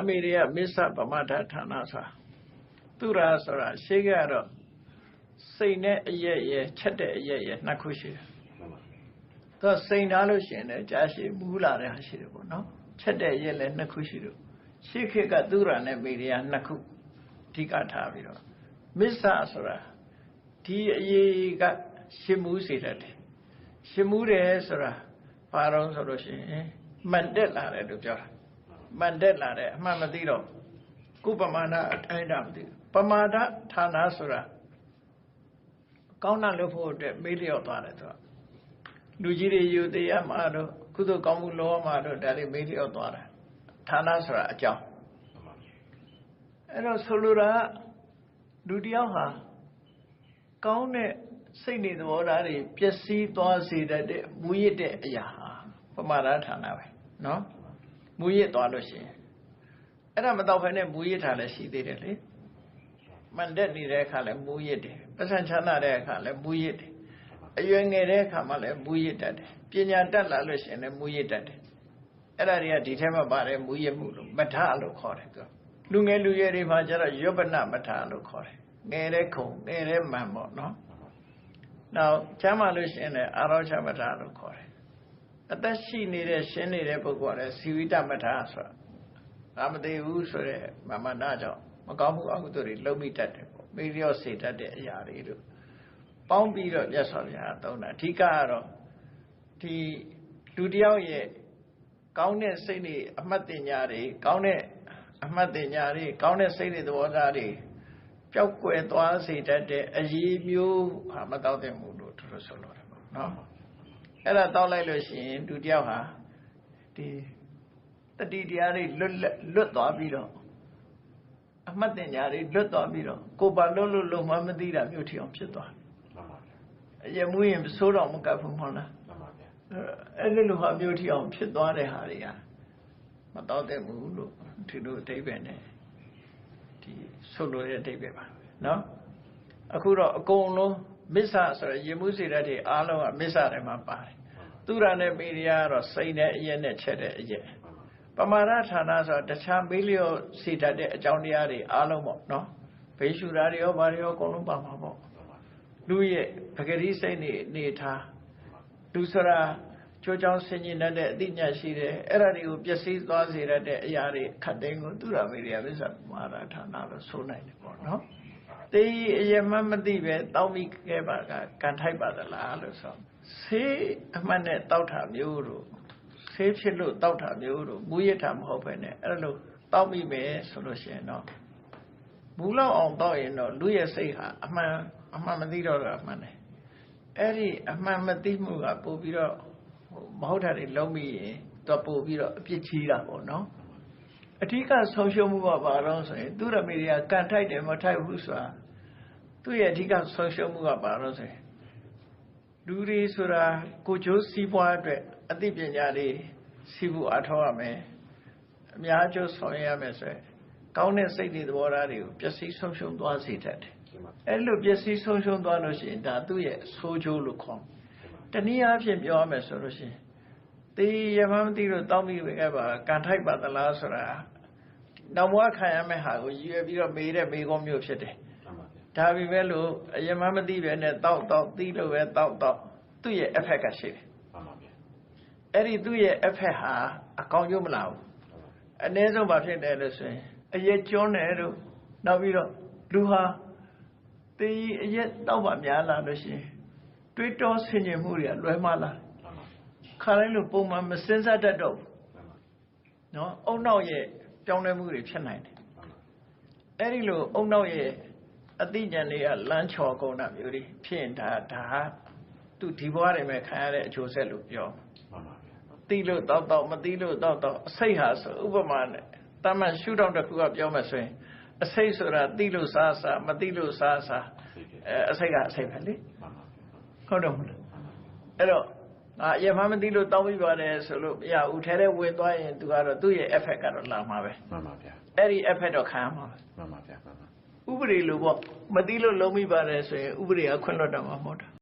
မေရိယမစ္ဆပမထဌာနဆိုတာသူရာဆိုတာရှေးကတော့စိတ်နဲ့အရက်ရဲ့ချက်တဲ့အရက်ရဲ့နှစ်ခုရှိတယ်သူကစိန်ထားလို့ရှိရင်လည်းကြာရှည်မူးလာတဲ့ဟာရှိတယ်ပေါ့နော်ချက်တဲ့အရက်လည်းနှစ်ခုရှိတယ်ရှေးခေတ်ကသူရာနဲ့မေရိယနှစ်ခုအဓိကထားပြီးတော့မစ္ဆဆိုတာဒီအရေးကရှင်းမှုစေတတ်တယ်ရှင်းမှုတယ်ဆိုတာဘာတော့ဆိုလို့ရှိရင်မှန်တက်လာတယ်လို့ပြောတာမှန်တက်လာတယ်အမှန်မသိတော့ကုပမာဏအတိုင်းတာမသိပမာဒဌာနဆိုတာကောင်းတာလုပ်ဖို့အတွက်မေးလျော့သွားတယ်သူကလူကြီးတွေယူတရားမှာတော့ကုသိုလ်ကောင်းမှုလောမှာတော့ဒါလေးမေးလျော့သွားတယ်ဌာနဆိုတာအကြောင်းအဲ့တော့ဆိုလိုတာလူတယောက်ဟာကောင်းတဲ့စိတ်နေသဘောထားတွေပျက်စီးသွားစေတတ်တဲ့မူရစ်တဲ့အရာဟာပမာဒဌာနပဲနော်မူရစ်သွားလို့ရှိရင်အဲ့ဒါမတော့ဖ ೇನೆ မူရစ်ထားလည်းရှိသေးတယ်လေမှန်တက်နေတဲ့အခါလည်းမူရစ်တယ်ပဋ္ဌာန်းချမ်းသာတဲ့အခါလည်းမူရစ်တယ်အရွယ်ငယ်တဲ့အခါမှလည်းမူရစ်တတ်တယ်ပညာတတ်လာလို့ရှိရင်လည်းမူရစ်တတ်တယ်အဲ့ဒါတွေကဒီထဲမှာပါတယ်မူရစ်မှုလို့မထလို့ခေါ်တယ်သူလူငယ်လူရွယ်တွေမှာကျတော့ယောပနမထလို့ခေါ်တယ်ငယ်တဲ့ခုံငယ်တဲ့မှန်ပေါ့နော်နောက်ကျမ်းမာလို့ရှိရင်လည်းအာရောချမထလို့ခေါ်တယ်အသက်ရှိနေတဲ့ရှင်းနေတဲ့ပုဂ္ဂိုလ်ကလည်းဇီဝိတမထဆိုတာငါမသိဘူးဆိုတဲ့မမနာကြောင့်မကောင်းမှုအကုသိုလ်တွေလုံးမိတတ်တယ်ပေါ့မေ့လျော့စေတတ်တဲ့အရာတွေတို့ပေါင်းပြီးတော့မြတ်စွာဘုရားသုံးတာအဓိကကတော့ဒီလူတယောက်ရဲ့ကောင်းတဲ့စိတ်တွေအမှတ်တင်ညာတွေကောင်းတဲ့အမှတ်တင်ညာတွေကောင်းတဲ့စိတ်တွေသဘောထားတွေပျောက်ကွယ်သွားစေတတ်တဲ့အရေးမျိုးဟာမတောက်တဲ့မှုလို့သူတို့ဆိုလို့တယ်ပေါ့နော်အဲ့ဒါတောက်လိုက်လို့ရှိရင်လူတယောက်ဟာဒီတတိတရားတွေလွတ်သွားပြီးတော့အမှတ်တင်ညာတွေလွတ်သွားပြီးတော့ကိုယ်ပါလို့မှမသိတာမျိုးထီအောင်ဖြစ်သွားအရမူရင်စိုးတော့မကပ်ဘူးမဟုတ်လားအဲ့ဒီလိုဟာမျိုးထီအောင်ဖြစ်သွားတဲ့ဟာတွေကမတော့တဲ့မှုလို့ဒီလိုအဓိပ္ပာယ်နဲ့ဒီဆိုလိုတဲ့အဓိပ္ပာယ်ပါနော်အခုတော့အကုန်လုံးမစ္ဆဆိုရရေမှုစေတတ်တွေအားလုံးကမစ္ဆတွေမှာပါတယ်သူရနဲ့မေရိယကတော့စိတ်နဲ့အရက်နဲ့ချက်တဲ့အရက်ပမာဒဌာနဆိုတော့တခြားမေးလျော့စေတတ်တဲ့အကြောင်းတရားတွေအားလုံးပေါ့နော်ဘေးရှုတာတွေရောဘာတွေရောအကုန်လုံးပါမှာပေါ့လူရဲ့ပဂတိစိတ်နေထားလူဆိုတာချိုးချောင်းဆင်ញင်တတ်တဲ့အသိဉာဏ်ရှိတယ်အဲ့ဒါတွေကိုပျက်စီးသွားစေတတ်တဲ့အရာတွေခတ်သိမ်းကိုသူရမေရိယမစ္ဆပမာဒဌာနလို့ဆိုနိုင်တယ်ပေါ့နော်တေးအယမမသိပဲတောက်မိခဲ့ပါကကန်ထိုက်ပါသလားလို့ဆိုဆေးအမှတ်နဲ့တောက်တာမျိုးတို့ဆေးဖြစ်လို့တောက်တာမျိုးတို့မူရထားမဟုတ်ပဲနဲ့အဲ့လိုတောက်မိမယ်ဆိုလို့ရှိရင်တော့မူလောက်အောင်တောက်ရင်တော့လူရဲ့စိတ်ဟာအမှန်မသိတော့တာအမှန်တယ်အဲ့ဒီအမှန်မသိမှုကပို့ပြီးတော့မဟုတ်တာတွေလုံးမိရင်တော့ပို့ပြီးတော့အပြစ်ကြီးတာပေါ့နော်အဓိကဆုံးရှုံးမှုကဘာလို့ဆိုရင်သူရမေရိယကန်ထိုက်တယ်မထိုက်ဘူးဆိုတာသူ့ရဲ့အဓိကဆုံးရှုံးမှုကဘာလို့ဆိုရင်လူတွေဆိုတာကိုကျိုးစီးပွားအတွက်အသိပညာတွေစီးဖို့အထောက်ရမယ်အများကျိုးဆောင်ရမယ်ဆိုရင်ကောင်းတဲ့စိတ်တွေသဘောထားတွေကိုပျက်စီးဆုံးရှုံးသွားစေတတ်တယ်အဲ့လိုပျက်စီးဆုံးရှုံးသွားလို့ရှိရင်ဒါသူ့ရဲ့ဆိုးကျိုးလို့ခေါ်တနည်းအားဖြင့်ပြောရမယ်ဆိုလို့ရှိရင်တေးရမမသိလို့တောင်းပြီးခဲ့ပါကန်ထိုက်ပါသလားဆိုတာနောက်ဘဝခံရမယ့်ဟာကိုရည်ရွယ်ပြီးတော့မေးတဲ့မေးခွန်းမျိုးဖြစ်တယ်ဒါပေမဲ့လို့အယမမသိပဲနဲ့တောက်သိလို့ပဲတောက်သူ့ရဲ့ effect ကရှိတယ်အဲ့ဒီသူ့ရဲ့ effect ဟာအကောင်းကျိုးမလာဘူးအနည်းဆုံးဘာဖြစ်တယ်လို့ဆိုရင်အရက်ကျွန်းတယ်လို့နောက်ပြီးတော့လူဟာတေးအရက်တောက်ပါများလာလို့ရှိရင်တွေးတောဆင်ခြင်မှုတွေကလွဲမှားလာခါတိုင်းလို့ပုံမှန်မစင်စားတတ်တော့ဘူးနော်အုံနောက်ရဲ့ပြောင်းလဲမှုတွေဖြစ်နိုင်တယ်အဲ့ဒီလိုအုံနောက်ရဲ့အသိဉာဏ်တွေကလမ်းချော်ကုန်တာမျိုးတွေဖြစ်ရင်ဒါသူဒီဘဝတွေမှာခံရတဲ့အကျိုးဆက်လို့ပြောသိလို့တောက်မသိလို့တောက်အစိတ်ဟာဆိုဥပမာနဲ့တာမန်ရှုထောင့်တစ်ခုကပြောမှဆိုရင်အစိတ်ဆိုတာသိလို့စားမသိလို့စားအစိတ်ကအစိတ်ပဲလေဟုတ်တော့မလားအဲ့တော့အရင်မှမသိလို့တောင်းပြီးပါတယ်ဆိုလို့မရဘူးထဲထဲဝင်သွားရင်သူကတော့သူ့ရဲ့ effect ကတော့လာမှာပဲမှန်ပါဗျာအဲ့ဒီ effect တော့ခံရမှာပဲမှန်ပါဗျာဥပဒေလိုပေါ့မသိလို့လုံးမိပါတယ်ဆိုရင်ဥပဒေကခွင့်လွှတ်တော့မှာမဟုတ်တာ